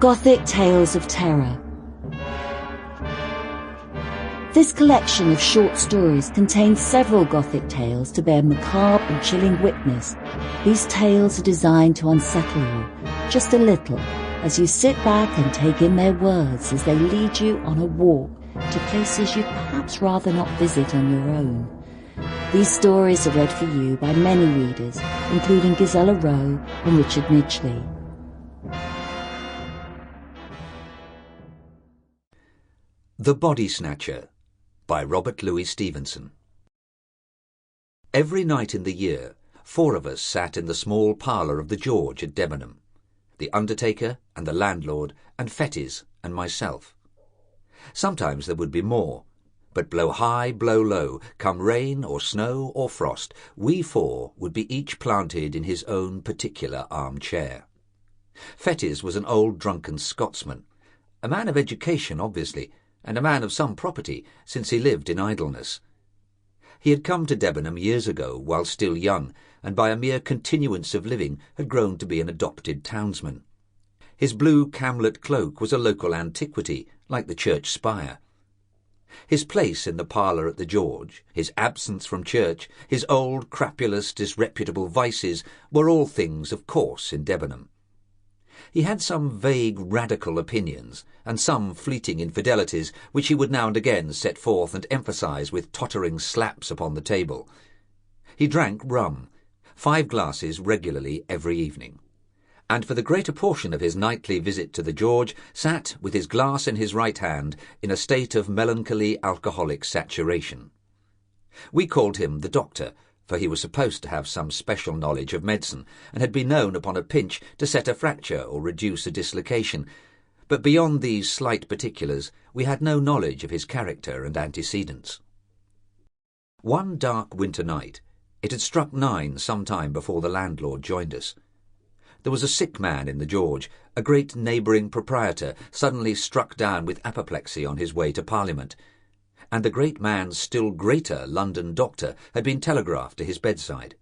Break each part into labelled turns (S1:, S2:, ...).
S1: Gothic Tales of Terror. This collection of short stories contains several Gothic tales to bear macabre and chilling witness. These tales are designed to unsettle you, just a little, as you sit back and take in their words as they lead you on a walk to places you'd perhaps rather not visit on your own. These stories are read for you by many readers, including Ghizela Rowe and Richard Mitchley.
S2: The Body Snatcher by Robert Louis Stevenson. Every night in the year, 4 of us sat in the small parlour of the George at Debenham, the undertaker and the landlord and Fettes and myself. Sometimes there would be more, but blow high, blow low, come rain or snow or frost, we 4 would be each planted in his own particular armchair. Fettes was an old drunken Scotsman, a man of education obviously, and a man of some property, since he lived in idleness. He had come to Debenham years ago while still young, and by a mere continuance of living had grown to be an adopted townsman. His blue camlet cloak was a local antiquity, like the church spire. His place in the parlour at the George, his absence from church, his old, crapulous, disreputable vices were all things of course in Debenham. He had some vague radical opinions, and some fleeting infidelities, which he would now and again set forth and emphasise with tottering slaps upon the table. He drank rum, 5 glasses regularly every evening, and for the greater portion of his nightly visit to the George sat with his glass in his right hand in a state of melancholy alcoholic saturation. We called him the Doctor, for he was supposed to have some special knowledge of medicine, and had been known upon a pinch to set a fracture or reduce a dislocation, but beyond these slight particulars we had no knowledge of his character and antecedents. One dark winter night, it had struck 9 some time before the landlord joined us. There was a sick man in the George, a great neighbouring proprietor, suddenly struck down with apoplexy on his way to Parliament, and the great man's still greater London doctor had been telegraphed to his bedside.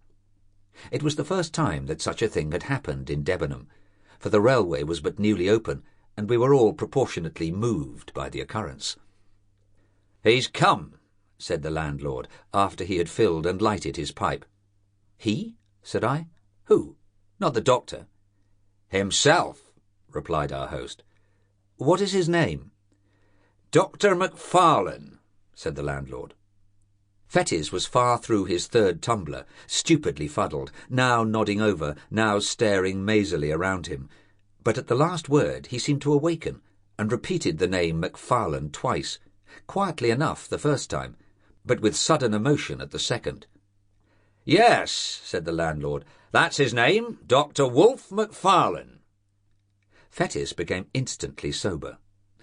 S2: It was the first time that such a thing had happened in Debenham, for the railway was but newly open, and we were all proportionately moved by the occurrence. "He's come," said the landlord, after he had filled and lighted his pipe. "He?" said I. "Who? Not the doctor?" "Himself," replied our host. "What is his name?" "Dr. Macfarlane," said the landlord. Fettes was far through his 3rd tumbler, stupidly fuddled, now nodding over, now staring mazily around him. But at the last word he seemed to awaken, and repeated the name Macfarlane twice, quietly enough the first time, but with sudden emotion at the second. "Yes," said the landlord, "that's his name, Dr. Wolfe Macfarlane." Fettes became instantly sober.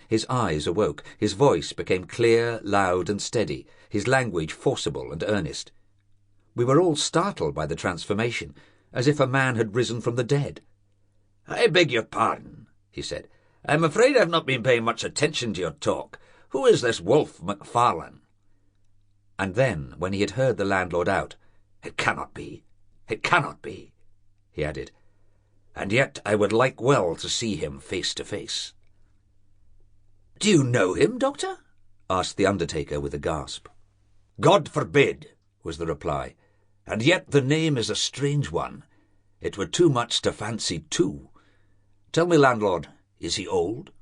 S2: His eyes awoke, his voice became clear, loud and steady, his language forcible and earnest. We were all startled by the transformation, as if a man had risen from the dead. "I beg your pardon," he said. "I'm afraid I've not been paying much attention to your talk. Who is this Wolfe Macfarlane?" And then, when he had heard the landlord out, "It cannot be, he added. "And yet I would like well to see him face to face." "Do you know him, Doctor?" asked the undertaker with a gasp. "God forbid," was the reply. "And yet the name is a strange one. It were too much to fancy 2. Tell me, landlord, is he old?"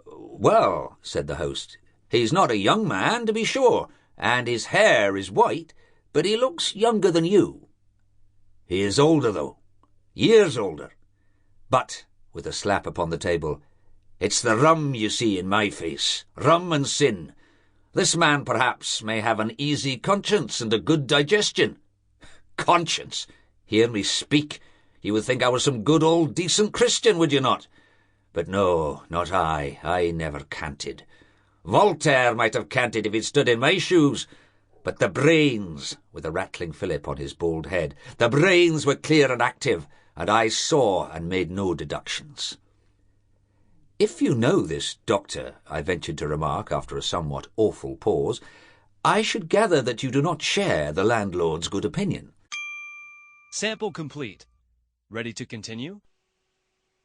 S2: "Well," said the host, "he's not a young man, to be sure, and his hair is white, but he looks younger than you." "He is older, though. Years older. But," with a slap upon the table, "it's the rum you see in my face, rum and sin. This man, perhaps, may have an easy conscience and a good digestion." "Conscience! Hear me speak. You would think I was some good old decent Christian, would you not? But no, not I. I never canted. Voltaire might have canted if he'd stood in my shoes. But the brains," with a rattling fillip on his bald head, "the brains were clear and active, and I saw and made no deductions." "If you know this doctor," I ventured to remark after a somewhat awful pause, "I should gather that you do not share the landlord's good opinion."
S3: Sample complete. Ready to continue?